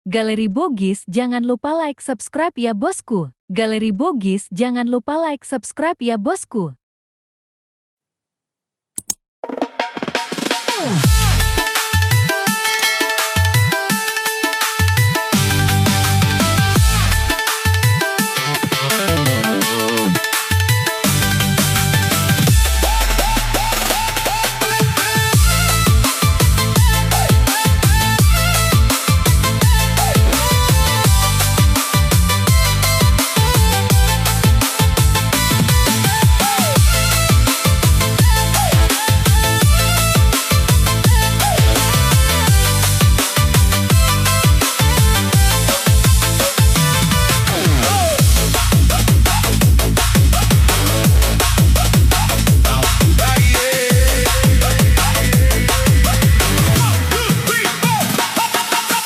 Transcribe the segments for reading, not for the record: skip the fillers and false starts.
Galeri Bogis jangan lupa like subscribe ya bosku. Galeri Bogis jangan lupa like subscribe ya bosku.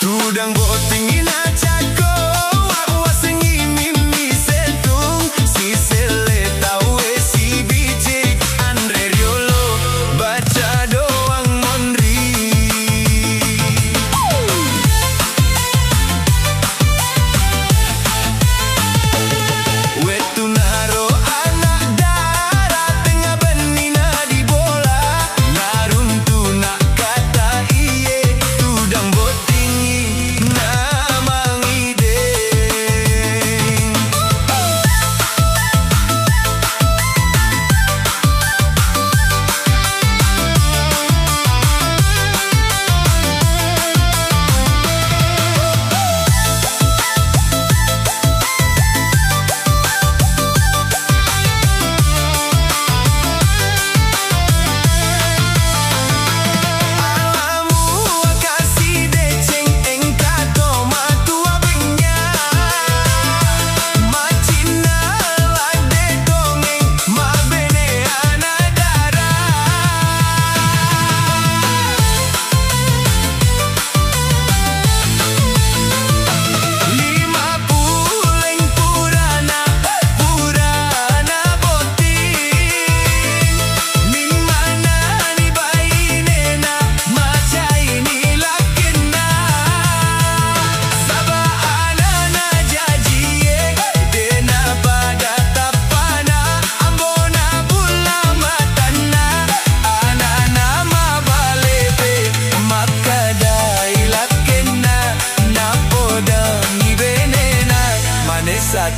Tudang boting ina cako Aku asengi mimi setung Si seleta we si bicik Andre Riolo Baca doang mondri We tunaro anak dara Tengah benina di bola Naruntu nak kata iye Tudang boting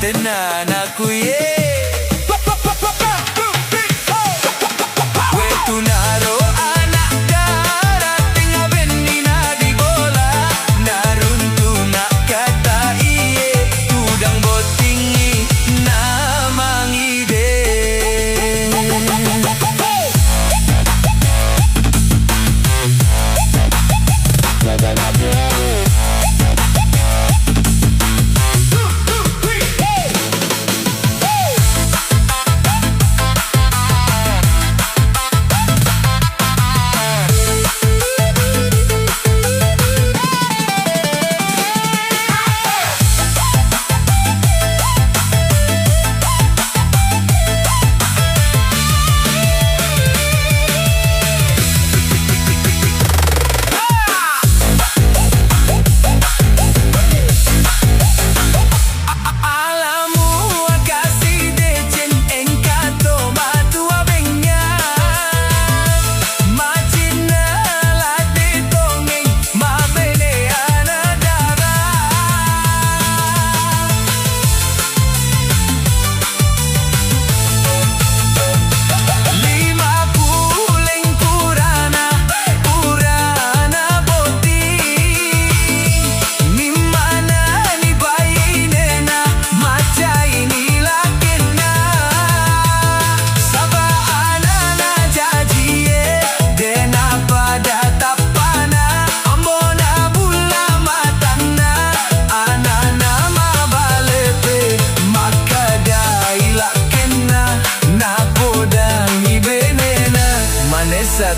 Tena naku ye We tunaro anak dara Tengah benina di bola Naruntu nak kata iye Tudang botingi namang ide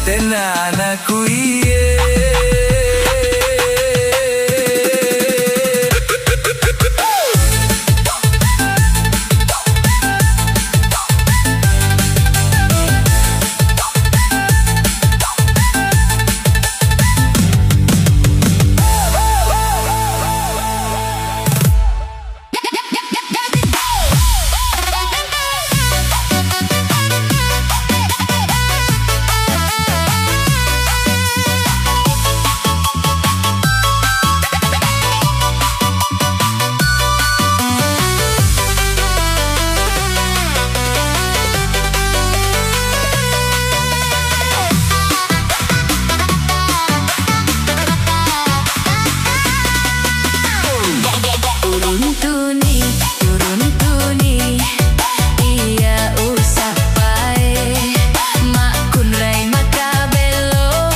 Tena anakku iye turun tuni iya usah pae mak kunrai makabelo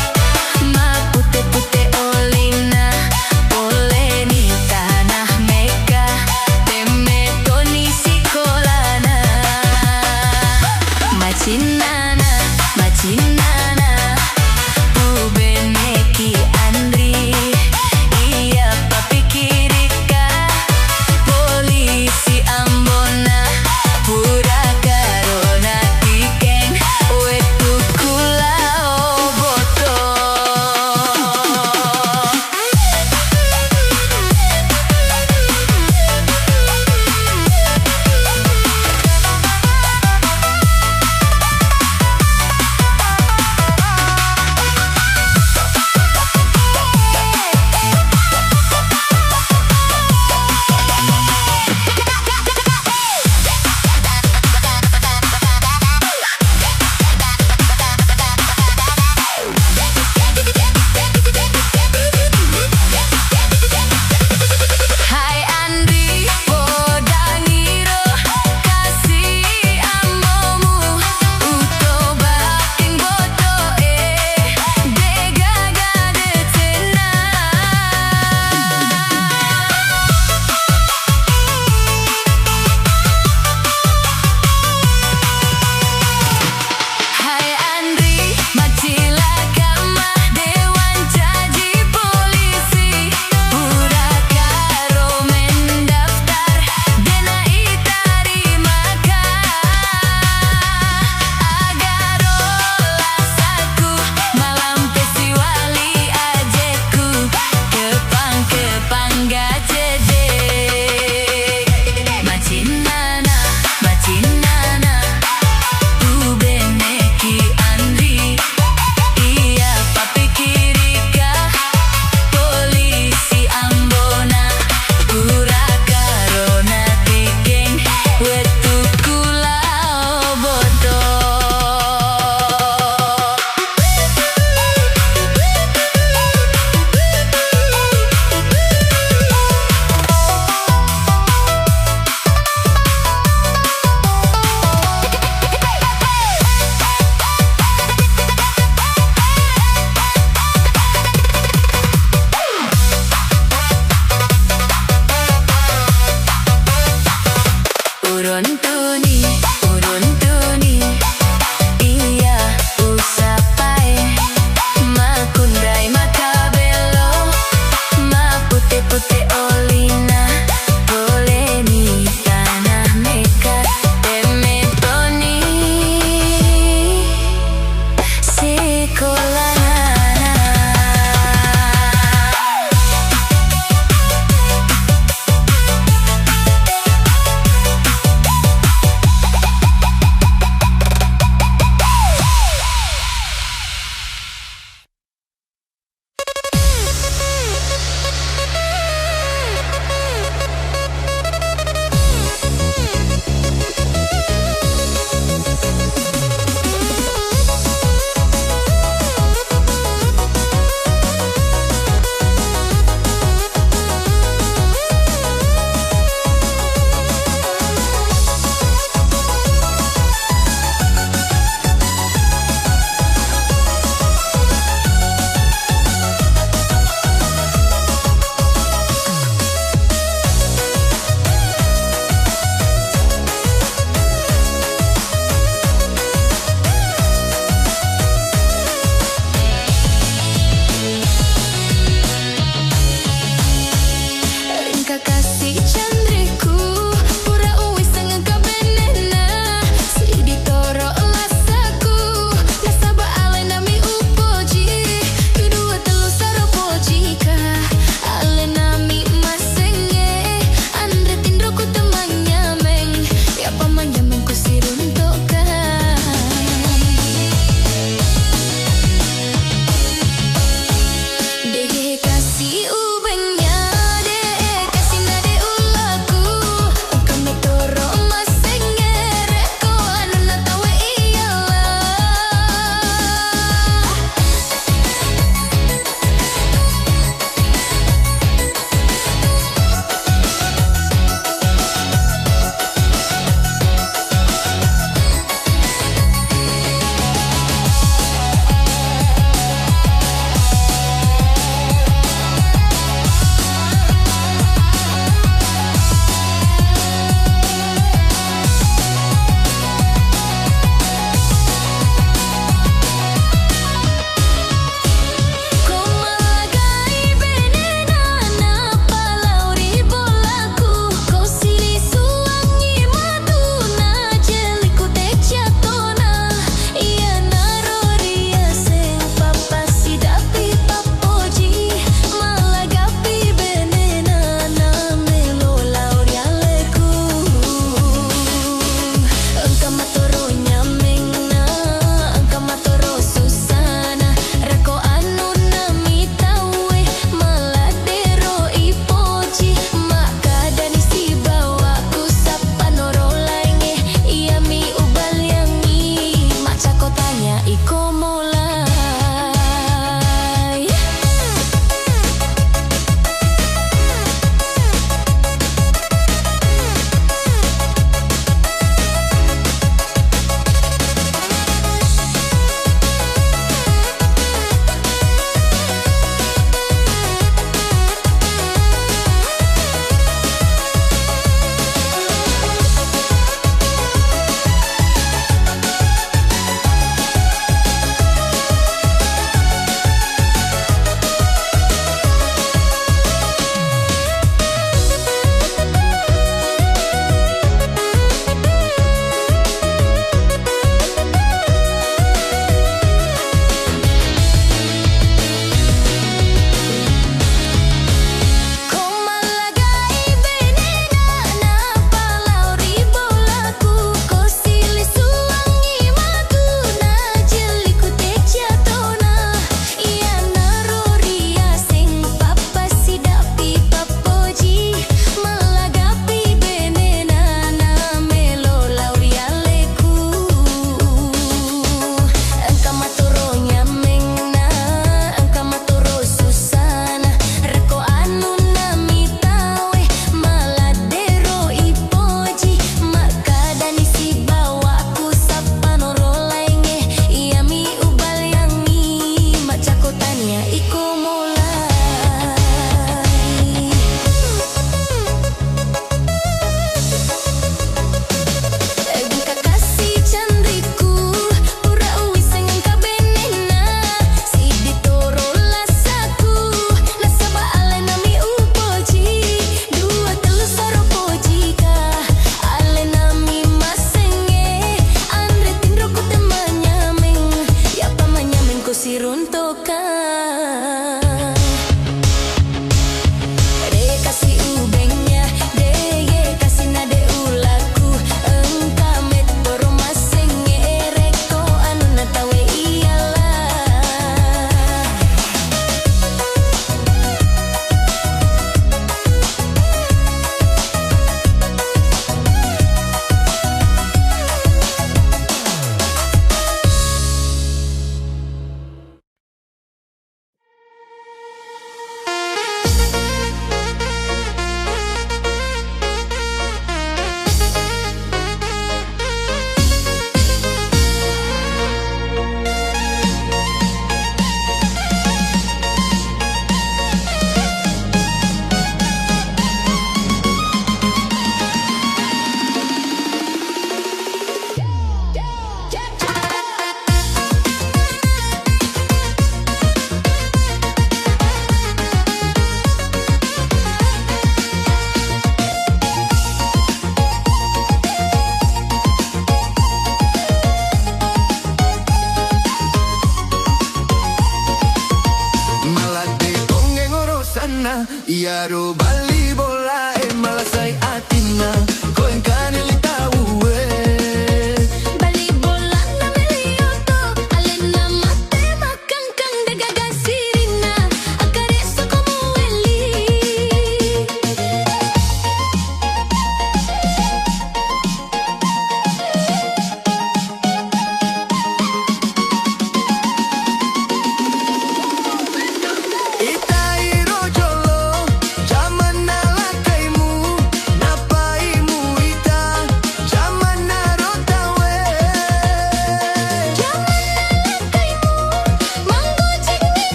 mak pute-pute olina boleh ni tanah meka teme toni sikolana macinana Ubeneki Andri iya papikirika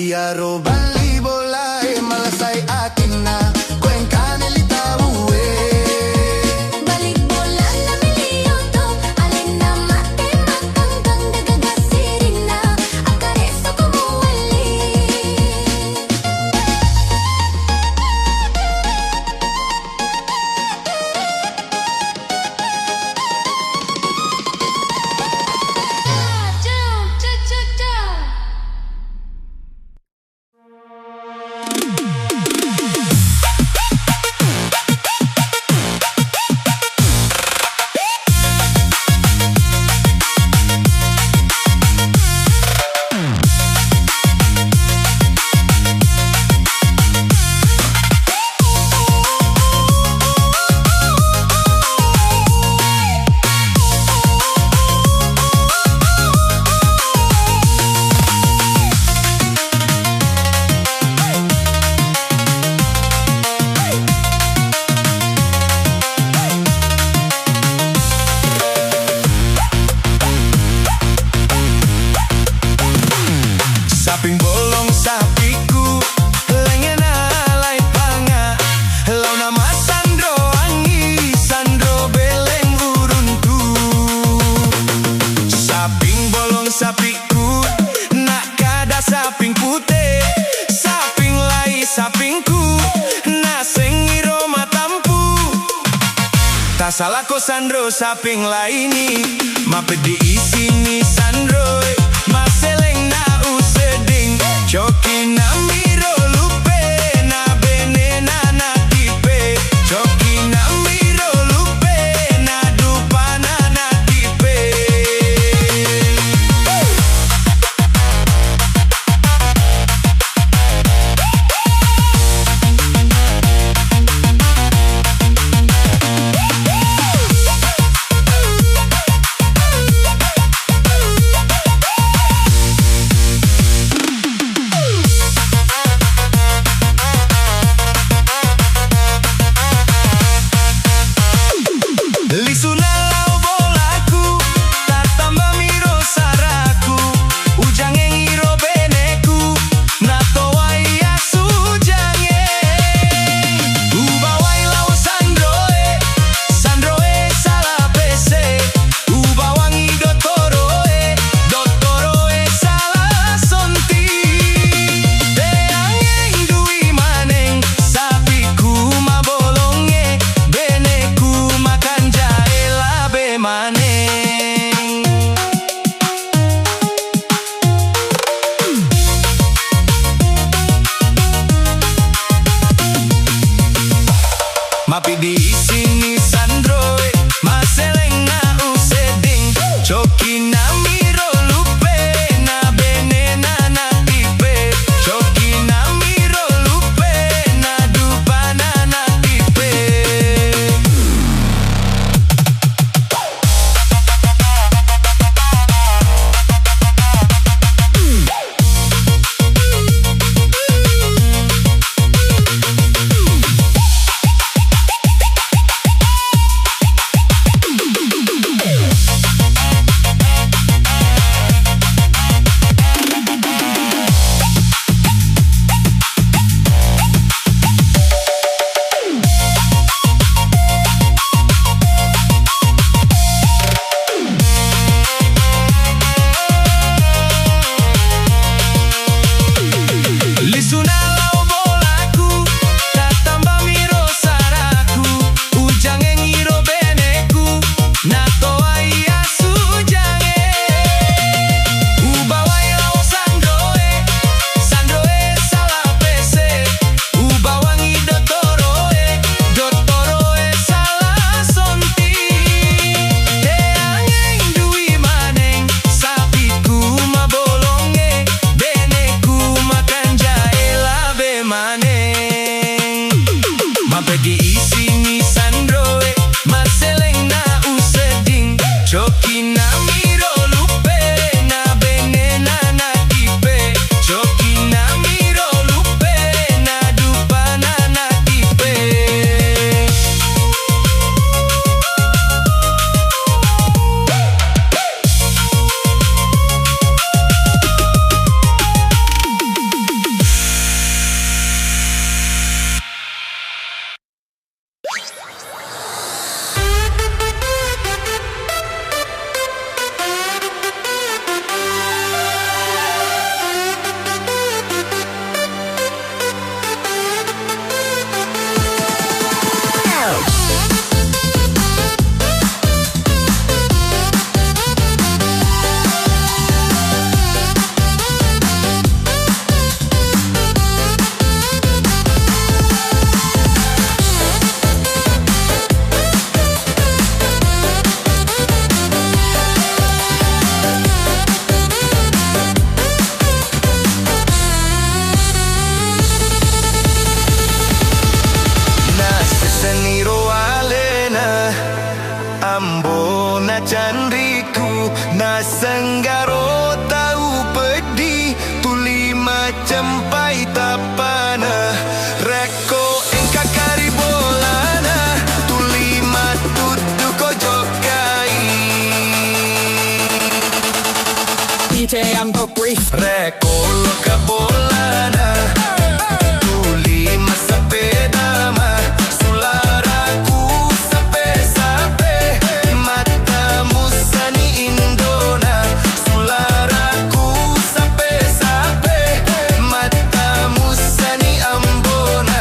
Iaro bali bola malasay akin na Cuenca nilitaue Balik bola na miliyoto Alin na mate matanggang Nagagasirin na Akareso kumuwali Saping bolong sapiku lengan alay panga lau nama Sandro Angi Sandro beleng uruntu saping bolong sapiku nak kada saping putih saping lai sapingku nak sengiro matampu tak salah ko Sandro saping laini mapedi isini Sandro maseleng na useding Choki na miro lupe na bene na tipe Choki na miro lupe na dupa na tipe Lisu na lau bolaku tak tambah miro saraku ujang ngiro beneku na toa iya sujange ubawai lau Sandroe salah bese ubawangi dottoroe salah sonti teangeng dui maneng sapiku mabolonge beneku makan jaela ambo na candriku na senggaro tahu pedih tuli macam pai tapana reko engka kari bolana tuli matutu kojokai DJ Ambo Brief. reko loka bolana tuli masa pedama sularaku sape-sape matamu sani indona sularaku sape-sape matamu sani ambona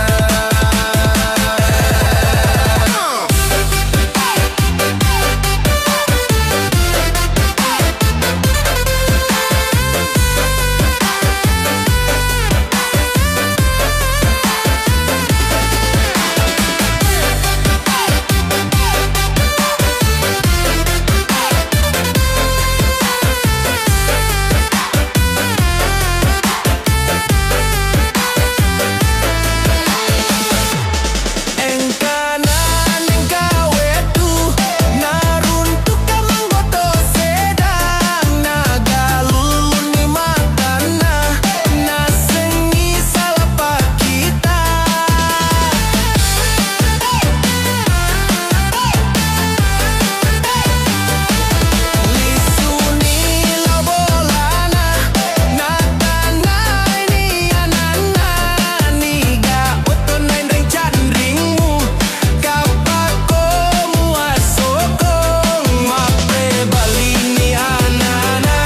Engkanan engkawetu naruntuk kamang boto sedang nagalulun ni matana nasengi salapa kita lisuni lobolana natana ini anana niga boto nain ring candringmu kapako muasokong mape balini anana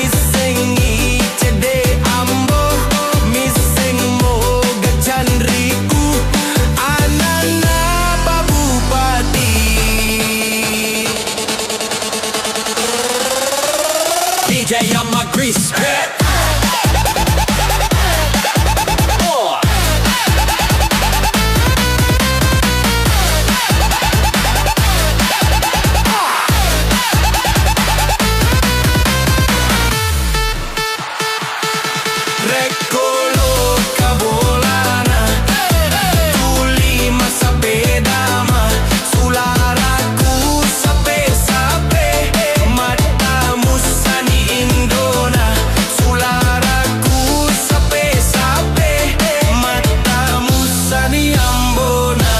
isengi cede ambo miseng moga candriku anana babupati DJ Ambo Grease. Rekolo kabolana tuli masa bedama sularaku sape-sape matamu sani indona sularaku sape-sape matamu sani ambona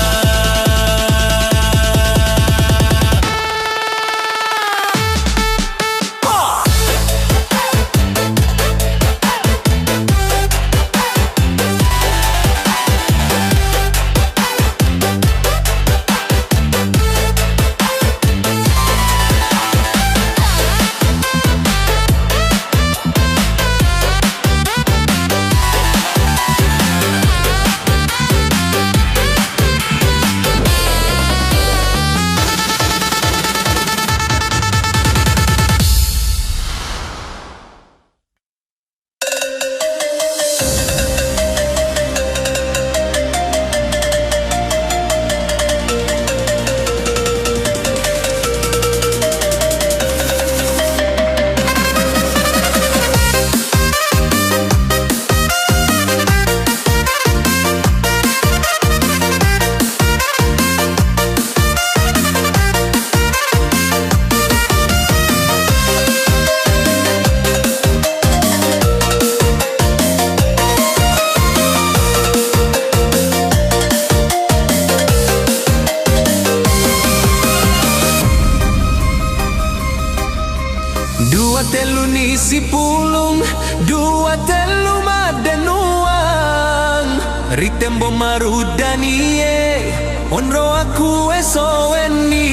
Dua telu nisi pulung, dua telu madenuang. Ritembo marudanie, onro aku esoweni.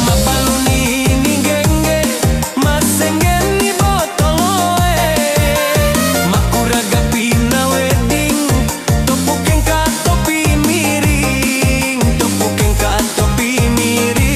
Mapaluni ni genge, masengeni botoloe. Makuraga pina wedding, topukeng ka topi miring, topukeng ka topi miring.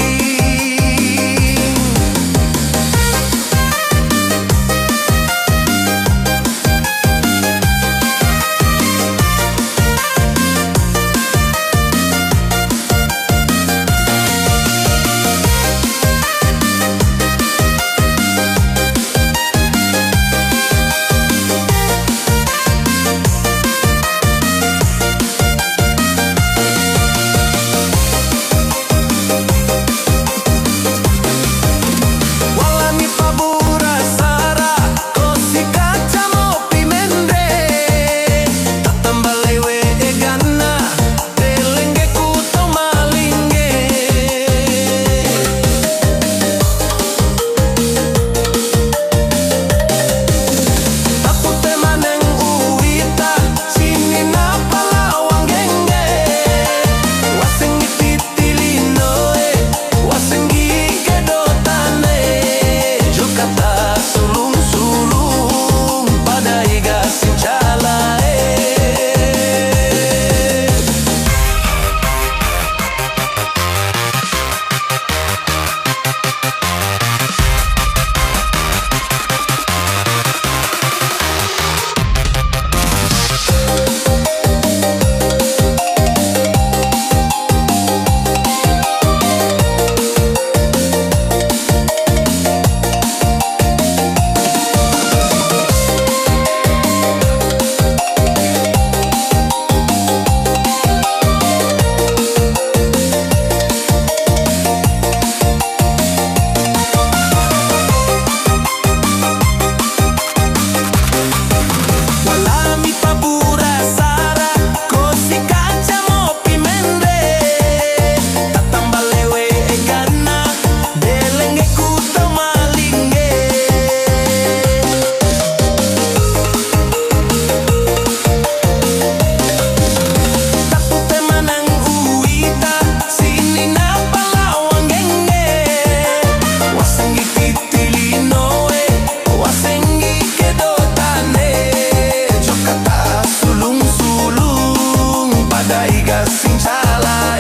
caiga sinchala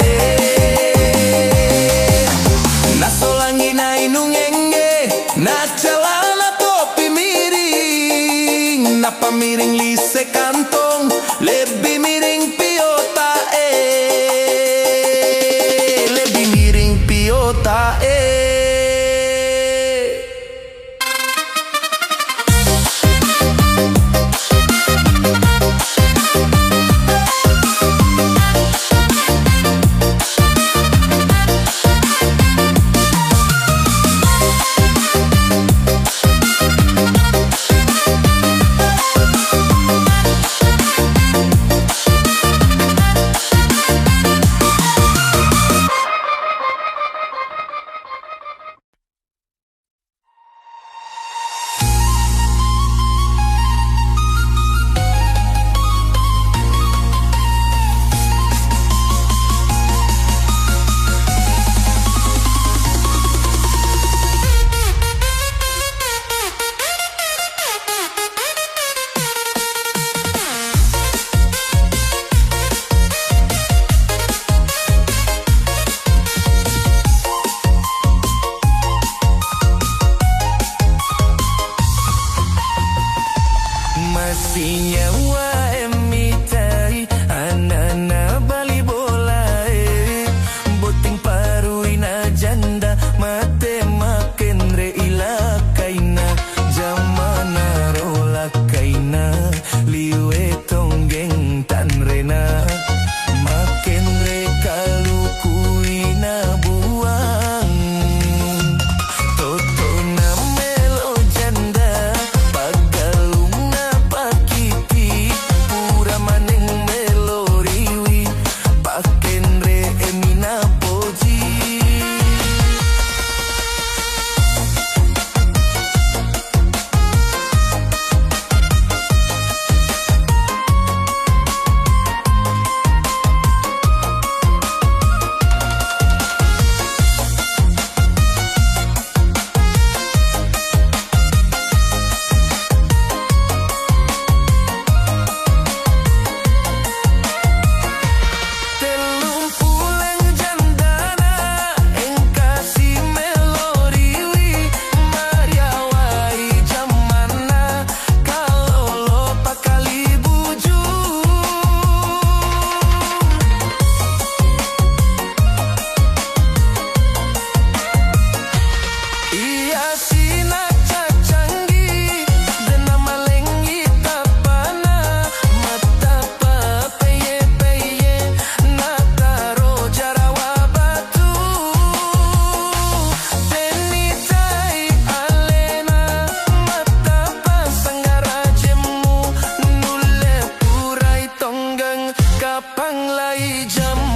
na solangi na inungenge na celana topi miring na pamiring lise kantong lebih miring piota lebih miring piota Masinya wa emitai anana bali bola boting paruina janda mate maken re ila kaina jamana rola kaina liwe tonggeng tan rena maken re kalu kuina buang toto na melo janda pagalungna pakiti pura maneng meloriwi paken re emina poji telung pulang jandana engkasi meloriwi mariawai jamana kalolo pakali buju iya sina cacanggi dena malengi tapana mata pa peye peye nataro jarawa batu tenitai alena mata pa sanggara jemu nule purai tonggang kapang lai jamu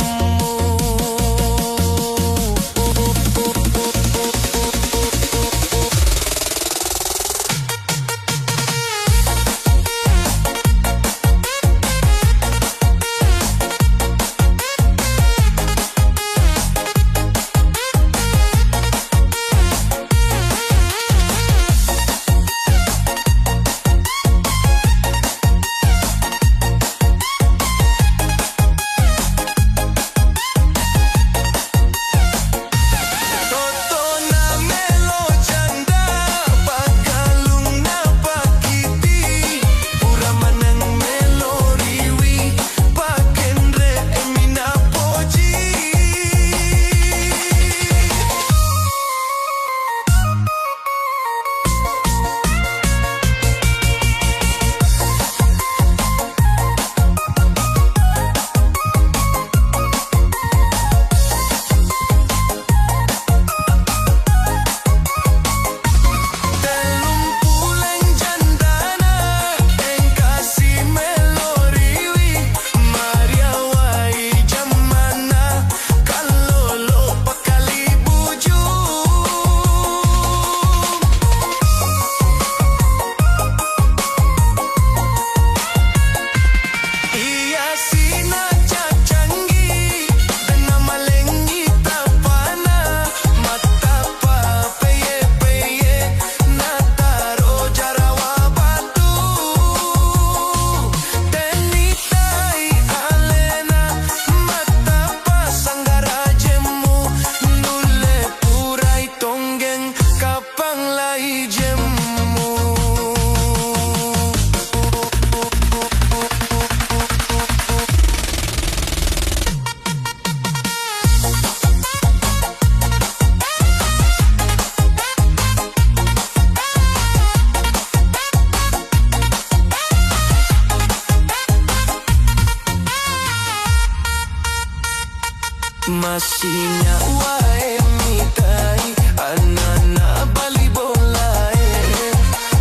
Masihnya wae mitai Anana bali bolai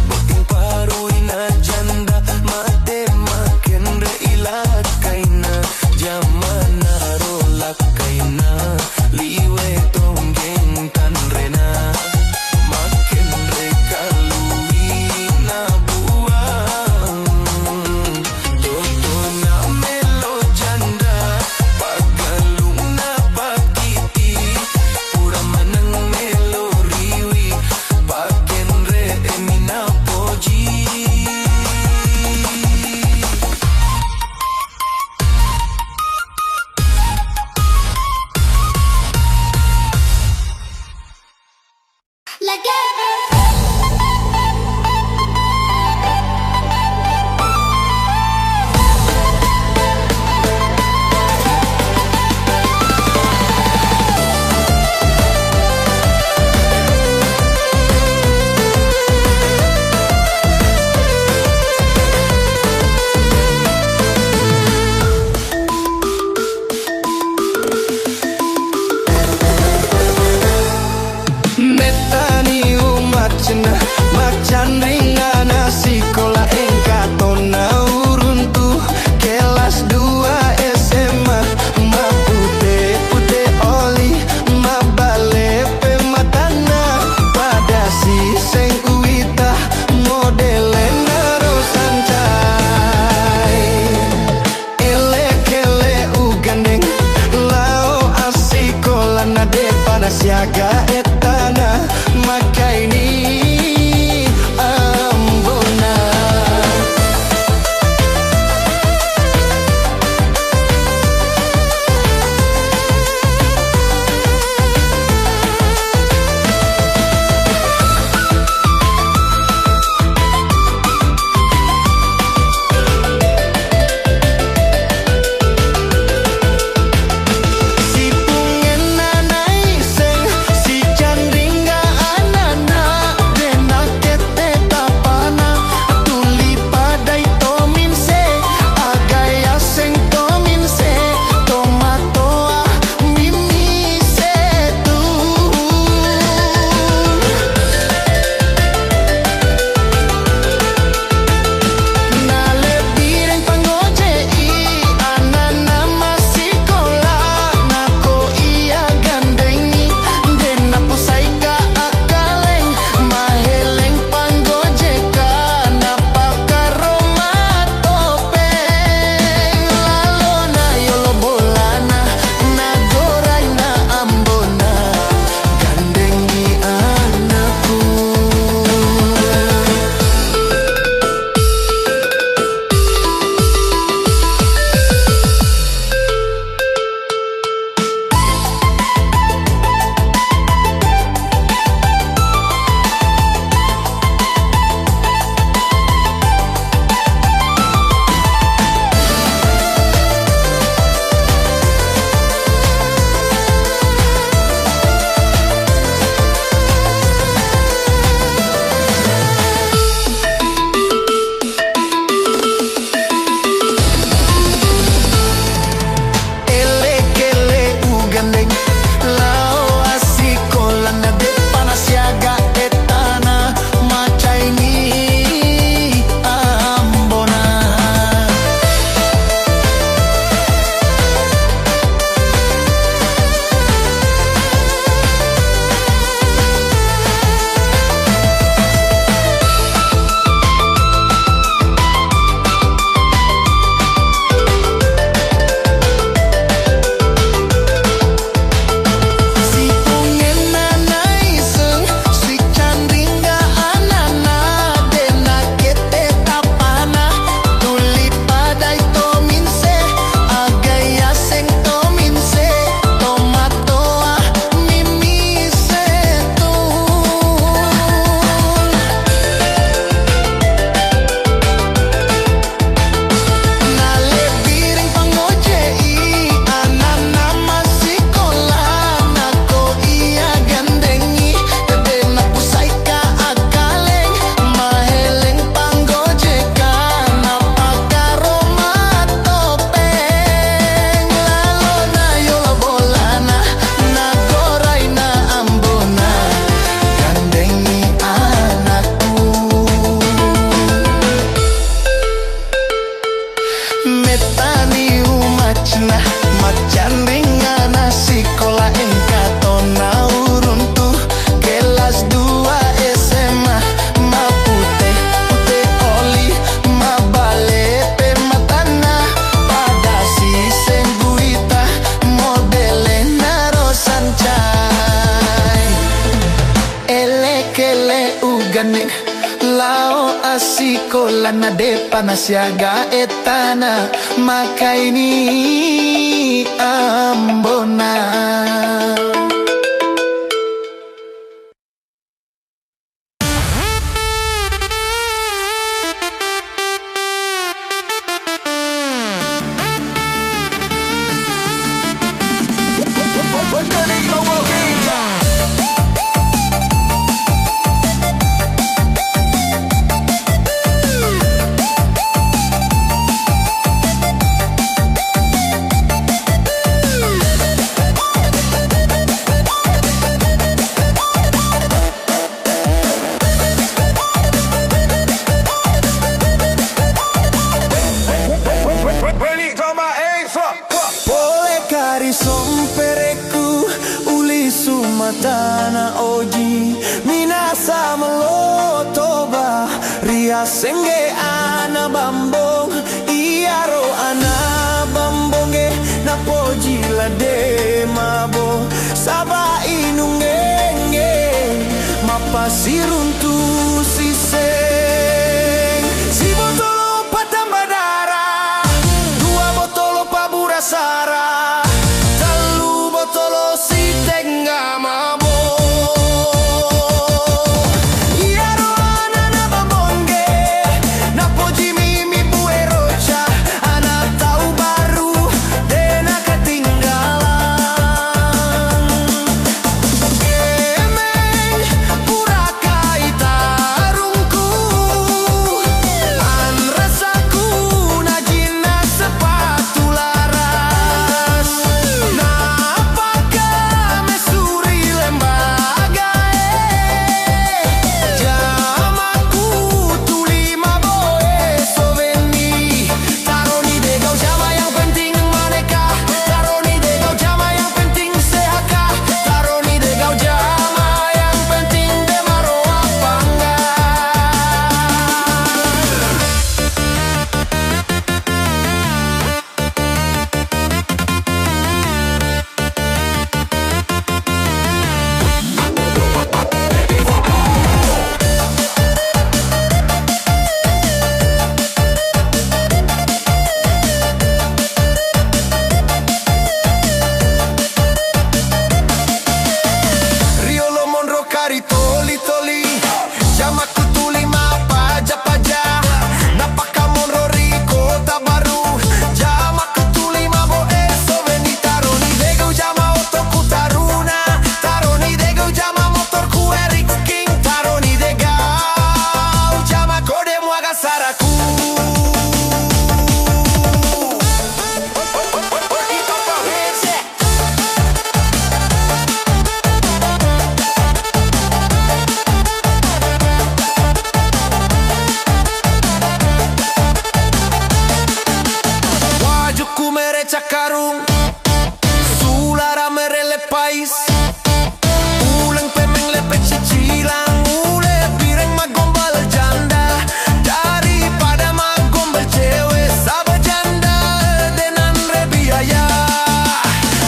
Boting paruina janda Mate makin reilat kaina Jamana rolak kaina Liwe tonggeng tan rena Makin reka luina buang Toto na melo janda Pagaluna pakiti Pura manang melo riwi Paken re emina poji Like it. Metani umat cina macan ringana sikola engkatona uruntu kelas 2 SMA ma pute oli ma bale pematana pada si seng uita modelena rosancai ele ugandeng lao asikola nade pada siaga etana maka ini ambona si pungen nanai seng si jan ganik lao asiko lana depa nasiaga etana maka ini ambona. Sompereku uli sumatana oji minasa melotoba ria senge ana bambong iaro ana bambonge napoji lade mabo saba inungenge mapasiruntu siseng si botolo patambadara dua botolo paburasara Cakarung sulara merele pais ulang pemeng lepet cicilang ule pireng magombal janda daripada magombal cewek sabar janda denan rebiaya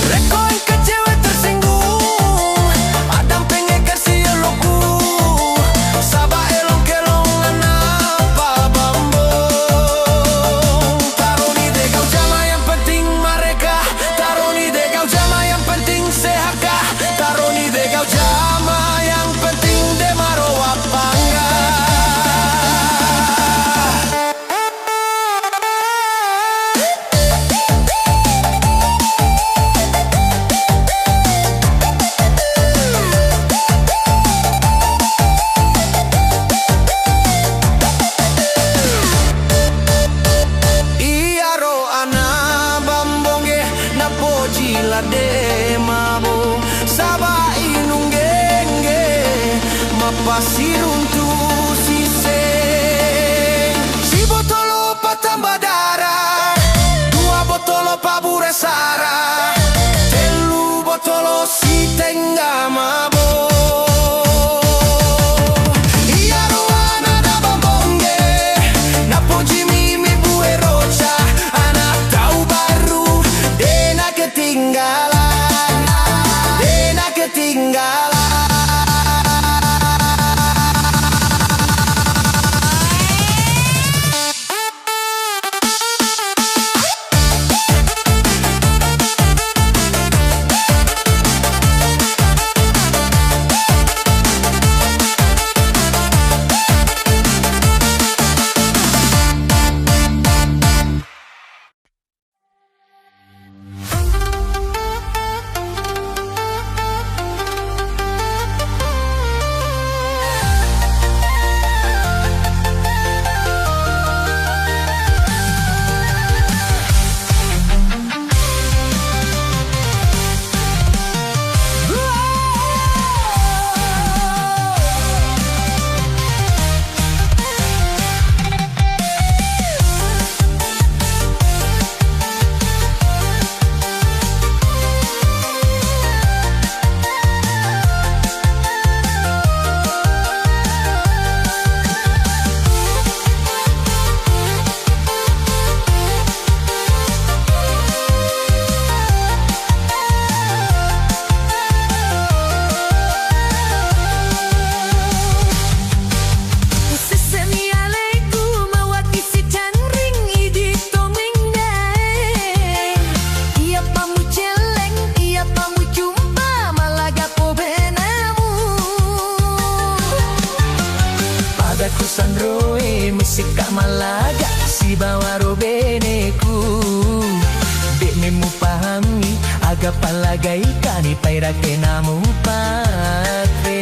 reko ke cewek tersinggung adam pengen kasih eloku sabar elong kelongan apa bambo taruh di dekau jama yang penting mereka taruh di dekau jama yang penting sehaka taruh di dekau jama yang penting demaro apa enggak. Iaro ana bambonge napoji lade mabo saba inungenge mapasiruntu siseng si botolo patambadara dua botolo paburesara telu botolo si tenga mabo iaro ana da bambonge napoji mimi bue rocha anak tahu baru dena ketinggalan dena ketinggalan pahami aga palagay kani paira que namu patre.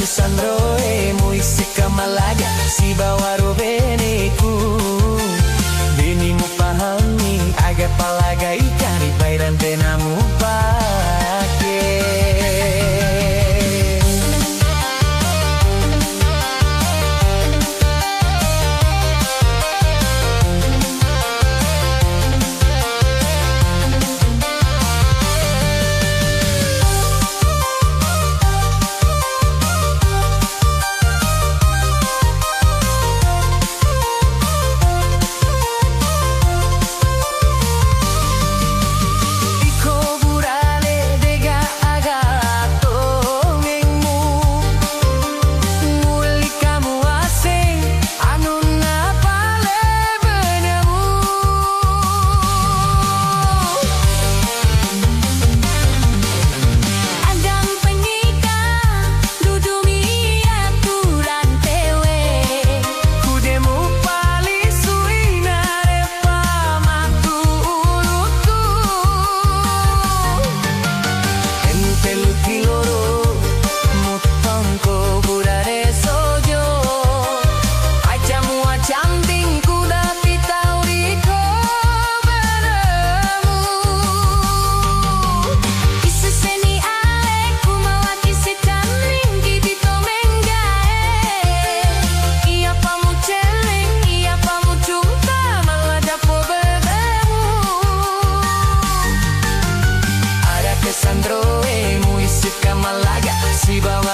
Sandro musika malaga si bawaro beneku Beni mu pahami aga palaga ikan di pairan tenamu pake. Sandro musika malaga si bawa